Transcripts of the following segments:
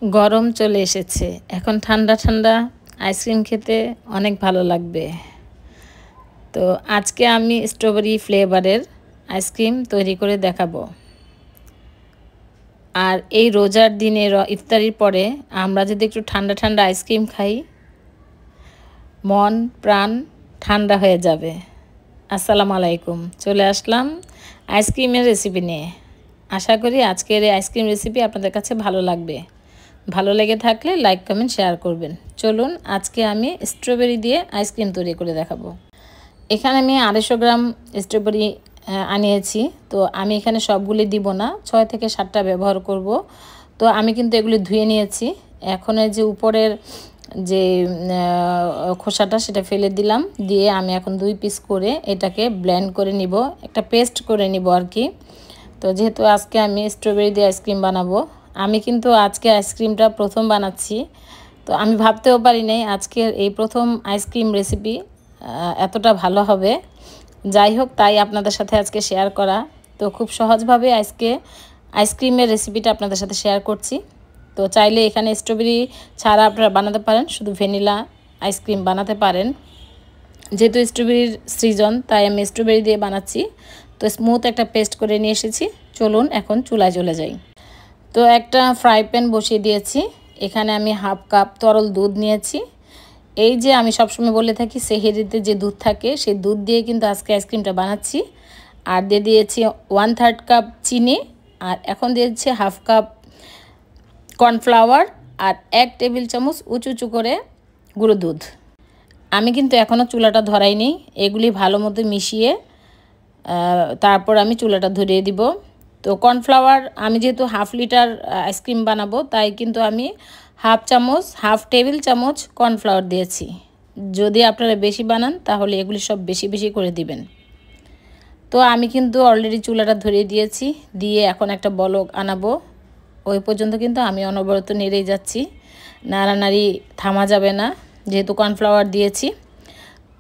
গরম চলে এসেছে, এখন ঠান্ডা ঠান্ডা আইসক্রিম খেতে অনেক ভালো লাগবে। তো আজকে আমি স্ট্রবেরি ফ্লেভারের আইসক্রিম তৈরি করে দেখাবো। আর এই রোজার দিনে ইফতারির পরে আমরা যদি একটু ঠান্ডা ঠান্ডা আইসক্রিম খাই, মন প্রাণ ঠান্ডা হয়ে যাবে। আসসালামু আলাইকুম, চলে আসলাম আইসক্রিমের রেসিপি নিয়ে। আশা করি আজকের এই আইসক্রিম রেসিপি আপনাদের কাছে ভালো লাগবে। ভালো লেগে থাকলে লাইক কমেন্ট শেয়ার করবেন। চলুন আজকে আমি স্ট্রবেরি দিয়ে আইসক্রিম তৈরি করে দেখাবো। এখানে আমি 250 গ্রাম স্ট্রবেরি আনিয়েছি। তো আমি এখানে সবগুলি দিব না, 6 থেকে 7টা ব্যবহার করব। তো আমি কিন্তু এগুলি ধুয়ে নিয়েছি। এখন এই যে উপরের যে খোসাটা সেটা ফেলে দিলাম, দিয়ে আমি এখন 2 পিস করে এটাকে ব্লেন্ড করে নিব, একটা পেস্ট করে নিব আর কি। তো যেহেতু আজকে আমি স্ট্রবেরি দিয়ে আইসক্রিম বানাবো, আমি কিন্তু আজকে আইসক্রিমটা প্রথম বানাচ্ছি। তো আমি ভাবতেও পারি নাই আজকের এই প্রথম আইসক্রিম রেসিপি এতটা ভালো হবে। যাই হোক, তাই আপনাদের সাথে আজকে শেয়ার করা। তো খুব সহজভাবে আজকে আইসক্রিমের রেসিপিটা আপনাদের সাথে শেয়ার করছি। তো চাইলে এখানে স্ট্রবেরি ছাড়া আপনারা বানাতে পারেন, শুধু ভ্যানিলা আইসক্রিম বানাতে পারেন। যেহেতু স্ট্রবেরির সিজন, তাই আমি স্ট্রবেরি দিয়ে বানাচ্ছি। তো স্মুথ একটা পেস্ট করে নিয়ে এসেছি। চলুন এখন চুলায় চলে যাই। তো একটা ফ্রাই প্যান বসিয়ে দিয়েছি। এখানে আমি 1/2 কাপ তরল দুধ নিয়েছি। এই যে আমি সবসময় বলে থাকি সেহরিতে যে দুধ থাকে, সেই দুধ দিয়ে কিন্তু আজকে আইসক্রিমটা বানাচ্ছি। আর দিয়ে দিয়েছি 1/3 কাপ চিনি, আর এখন দিয়েছি 1/2 কাপ কর্নফ্লাওয়ার, আর 1 টেবিল চামচ উঁচু করে গুঁড়ো দুধ। আমি কিন্তু এখনও চুলাটা ধরাইনি, এগুলি ভালো মতো মিশিয়ে তারপর আমি চুলাটা ধরিয়ে দিব। তো কর্নফ্লাওয়ার আমি যেহেতু 1/2 লিটার আইসক্রিম বানাবো, তাই কিন্তু আমি 1/2 টেবিল চামচ কর্নফ্লাওয়ার দিয়েছি। যদি আপনারা বেশি বানান তাহলে এগুলি সব বেশি বেশি করে দিবেন। তো আমি কিন্তু অলরেডি চুলাটা ধরিয়ে দিয়েছি, দিয়ে এখন একটা বলক আনাবো। ওই পর্যন্ত কিন্তু আমি অনবরত নেড়েই যাচ্ছি, নাড়ানাড়ি থামা যাবে না যেহেতু কর্নফ্লাওয়ার দিয়েছি।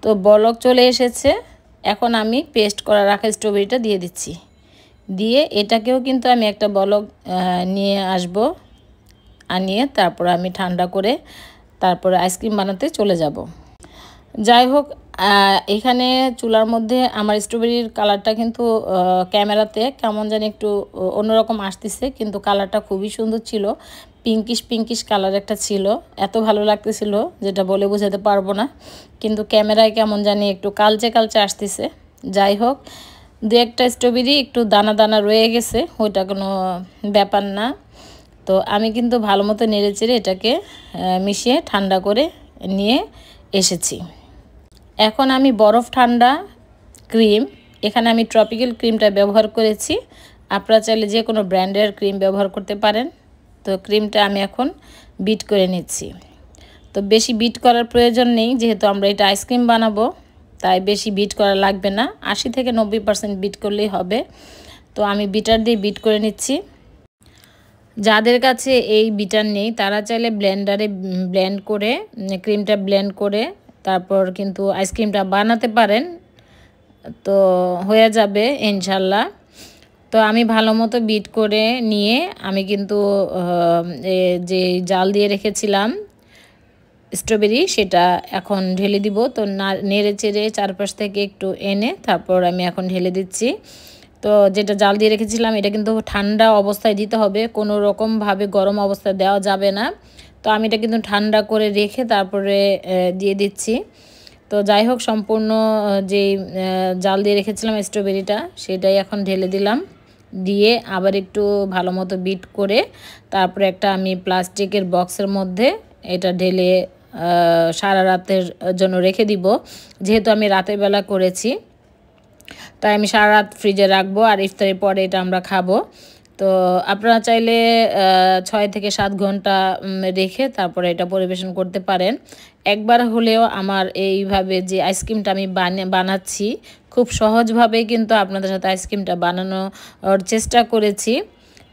তো বলক চলে এসেছে, এখন আমি পেস্ট করা রাখা স্ট্রবেরিটা দিয়ে দিচ্ছি। দিয়ে এটাকেও কিন্তু আমি একটা বলক নিয়ে আসব, আনিয়ে তারপর আমি ঠান্ডা করে তারপরে আইসক্রিম বানাতে চলে যাব। যাই হোক, এখানে চুলার মধ্যে আমার স্ট্রবেরির কালারটা কিন্তু ক্যামেরাতে কেমন জানি একটু অন্যরকম আসতেছে, কিন্তু কালারটা খুবই সুন্দর ছিল। পিঙ্কিশ কালার একটা ছিল, এত ভালো লাগতেছিল যেটা বলে বোঝাতে পারবো না। কিন্তু ক্যামেরায় কেমন জানি একটু কালচে আসতেছে। যাই হোক, 2-1টা স্ট্রবেরি একটু দানা দানা রয়ে গেছে, ওইটা কোনো ব্যাপার না। তো আমি কিন্তু ভালো মতো নেড়েচেড়ে এটাকে মিশিয়ে ঠান্ডা করে নিয়ে এসেছি। এখন আমি বরফ ঠান্ডা ক্রিম, এখানে আমি ট্রপিক্যাল ক্রিমটা ব্যবহার করেছি। আপনারা চাইলে যে কোনো ব্র্যান্ডের ক্রিম ব্যবহার করতে পারেন। তো ক্রিমটা আমি এখন বিট করে নিচ্ছি। তো বেশি বিট করার প্রয়োজন নেই, যেহেতু আমরা এটা আইসক্রিম বানাবো, তাই বেশি বিট করা লাগবে না। 80 থেকে 90% বিট করলেই হবে। তো আমি বিটার দিয়ে বিট করে নিচ্ছি। যাদের কাছে এই বিটার নেই তারা চাইলে ব্লেন্ডারে ব্লেন্ড করে ক্রিমটা ব্লেন্ড করে তারপর কিন্তু আইসক্রিমটা বানাতে পারেন, তো হয়ে যাবে ইনশাল্লাহ। তো আমি ভালো মতো বিট করে নিয়ে আমি কিন্তু যে জাল দিয়ে রেখেছিলাম স্ট্রবেরি, সেটা এখন ঢেলে দিব। তো নেড়ে চেড়ে চারপাশ থেকে একটু এনে তারপর আমি এখন ঢেলে দিচ্ছি। তো যেটা জাল দিয়ে রেখেছিলাম এটা কিন্তু ঠান্ডা অবস্থায় দিতে হবে, কোনো রকমভাবে গরম অবস্থায় দেওয়া যাবে না। তো আমি এটা কিন্তু ঠান্ডা করে রেখে তারপরে দিয়ে দিচ্ছি। তো যাই হোক, সম্পূর্ণ যে জাল দিয়ে রেখেছিলাম স্ট্রবেরিটা সেটাই এখন ঢেলে দিলাম, দিয়ে আবার একটু ভালো মতো বিট করে তারপরে একটা আমি প্লাস্টিকের বক্সের মধ্যে এটা ঢেলে সারা রাতের জন্য রেখে দিব। যেহেতু আমি রাতের বেলা করেছি, তাই আমি সারা রাত ফ্রিজে রাখবো, আর ইফতারের পরে এটা আমরা খাবো। তো আপনারা চাইলে 6 থেকে 7 ঘন্টা রেখে তারপরে এটা পরিবেশন করতে পারেন। একবার হলেও আমার এইভাবে যে আইসক্রিমটা আমি বানাচ্ছি, খুব সহজভাবেই কিন্তু আপনাদের সাথে আইসক্রিমটা বানানোর চেষ্টা করেছি।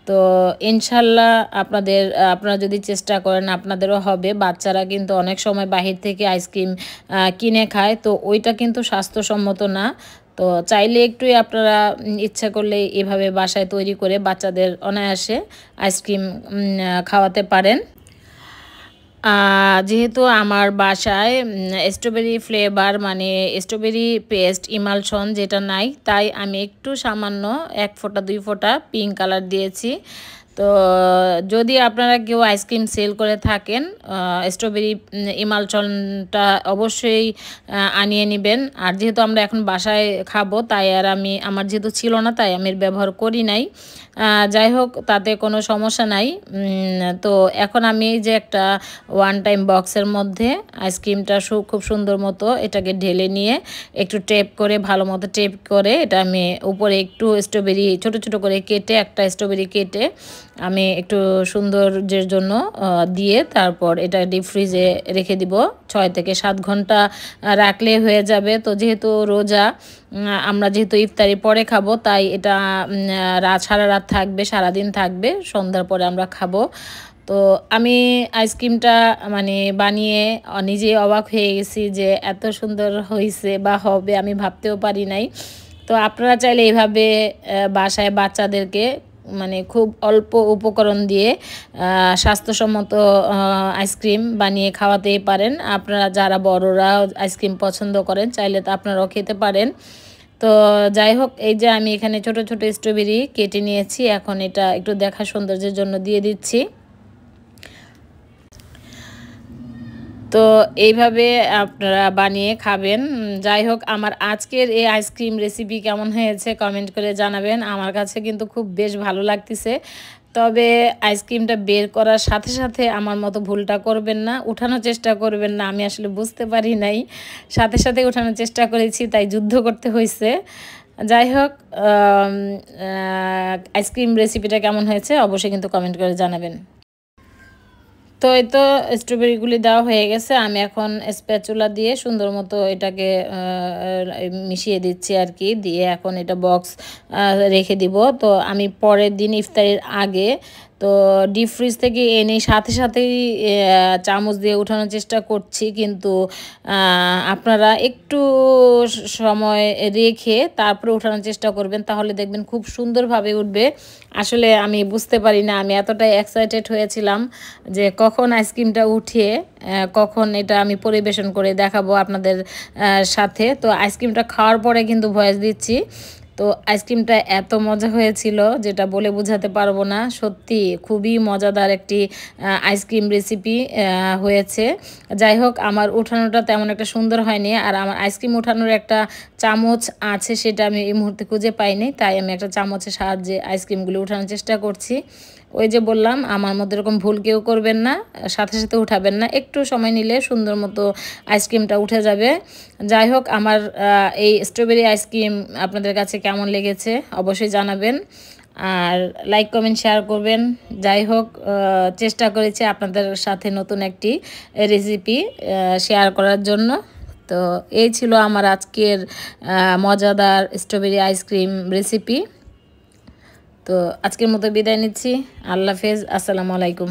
তো ইনশাল্লাহ আপনারা যদি চেষ্টা করেন আপনাদেরও হবে। বাচ্চারা কিন্তু অনেক সময় বাহির থেকে আইসক্রিম কিনে খায়, তো ওইটা কিন্তু স্বাস্থ্যসম্মত না। তো চাইলে একটু আপনারা ইচ্ছা করলে এভাবে বাসায় তৈরি করে বাচ্চাদের অনায়াসে আইসক্রিম খাওয়াতে পারেন। যেহেতু আমার বাসায় স্ট্রবেরি ফ্লেভার মানে স্ট্রবেরি পেস্ট ইমালশন যেটা নাই, তাই আমি একটু সামান্য 1 ফোঁটা 2 ফোঁটা পিঙ্ক কালার দিয়েছি। তো যদি আপনারা কেউ আইসক্রিম সেল করে থাকেন, স্ট্রবেরি ইমালশনটা অবশ্যই আনিয়ে নেবেন। আর যেহেতু আমরা এখন বাসায় খাবো, তাই আর আমার যেহেতু ছিল না, তাই আমি ব্যবহার করি নাই। যাই হোক, তাতে কোনো সমস্যা নাই। তো এখন আমি যে একটা ওয়ান টাইম বক্সের মধ্যে আইসক্রিমটা খুব সুন্দর মতো এটাকে ঢেলে নিয়ে একটু টেপ করে, ভালো মতো টেপ করে, এটা আমি উপরে একটু স্ট্রবেরি ছোট ছোট করে কেটে, একটা স্ট্রবেরি কেটে আমি একটু সৌন্দর্যের জন্য দিয়ে তারপর এটা ডিপ ফ্রিজে রেখে দিব। 6 থেকে 7 ঘন্টা রাখলে হয়ে যাবে। তো যেহেতু রোজা, আমরা যেহেতু ইফতারি পরে খাবো, তাই এটা সারা রাত থাকবে, সারাদিন থাকবে, সন্ধ্যার পরে আমরা খাবো। তো আমি আইসক্রিমটা মানে বানিয়ে নিজেই অবাক হয়ে গেছি যে এত সুন্দর হয়েছে বা হবে, আমি ভাবতেও পারি নাই। তো আপনারা চাইলে এইভাবে বাসায় বাচ্চাদেরকে মানে খুব অল্প উপকরণ দিয়ে স্বাস্থ্যসম্মত আইসক্রিম বানিয়ে খাওয়াতেই পারেন। আপনারা যারা বড়রা আইসক্রিম পছন্দ করেন, চাইলে তো আপনারাও খেতে পারেন। তো যাই হোক, এই যে আমি এখানে ছোট ছোট স্ট্রবেরি কেটে নিয়েছি, এখন এটা একটু দেখা সৌন্দর্যের জন্য দিয়ে দিচ্ছি। তো এইভাবে আপনারা বানিয়ে খাবেন। যাই হোক, আমার আজকের এই আইসক্রিম রেসিপি কেমন হয়েছে কমেন্ট করে জানাবেন। আমার কাছে কিন্তু খুব বেশ ভালো লাগতেছে। তবে আইসক্রিমটা বের করার সাথে সাথে আমার মতো ভুলটা করবেন না, উঠানোর চেষ্টা করবেন না। আমি আসলে বুঝতে পারি নাই, সাথে সাথে উঠানোর চেষ্টা করেছি, তাই যুদ্ধ করতে হয়েছে। যাই হোক, আইসক্রিম রেসিপিটা কেমন হয়েছে অবশ্যই কিন্তু কমেন্ট করে জানাবেন। তো এই তো স্ট্রবেরিগুলি দেওয়া হয়ে গেছে। আমি এখন স্প্যাচুলা দিয়ে সুন্দর মতো এটাকে মিশিয়ে দিচ্ছি আর কি, দিয়ে এখন এটা বক্স রেখে দিব। তো আমি পরের দিন ইফতারের আগে তো ডিপ ফ্রিজ থেকে এনে সাথে সাথেই চামচ দিয়ে উঠানোর চেষ্টা করছি, কিন্তু আপনারা একটু সময় রেখে তারপরে উঠানোর চেষ্টা করবেন, তাহলে দেখবেন খুব সুন্দরভাবে উঠবে। আসলে আমি বুঝতে পারি না, আমি এতটাই এক্সাইটেড হয়েছিলাম যে কখন আইসক্রিমটা উঠিয়ে কখন এটা আমি পরিবেশন করে দেখাবো আপনাদের সাথে। তো আইসক্রিমটা খাওয়ার পরে কিন্তু ভয়েস দিচ্ছি। তো আইসক্রিমটা এত মজা হয়েছিল যেটা বলে বোঝাতে পারবো না। সত্যি খুবই মজাদার একটি আইসক্রিম রেসিপি হয়েছে। যাই হোক, আমার উঠানোটা তেমন একটা সুন্দর হয়নি, আর আমার আইসক্রিম উঠানোর একটা চামচ আছে, সেটা আমি এই মুহূর্তে খুঁজে পাইনি, তাই আমি একটা চামচের সাহায্যে আইসক্রিমগুলো উঠানোর চেষ্টা করছি। ওই যে বললাম, আমার মধ্যে এরকম ভুল কেউ করবেন না, সাথে সাথে উঠাবেন না, একটু সময় নিলে সুন্দর মতো আইসক্রিমটা উঠে যাবে। যাই হোক, আমার এই স্ট্রবেরি আইসক্রিম আপনাদের কাছে কেমন লেগেছে অবশ্যই জানাবেন, আর লাইক কমেন্ট শেয়ার করবেন। যাই হোক, চেষ্টা করেছি আপনাদের সাথে নতুন একটি রেসিপি শেয়ার করার জন্য। তো এই ছিল আমার আজকের মজাদার স্ট্রবেরি আইসক্রিম রেসিপি। তো আজকের মতো বিদায় নিচ্ছি। আল্লাহ হাফেজ, আসসালামু আলাইকুম।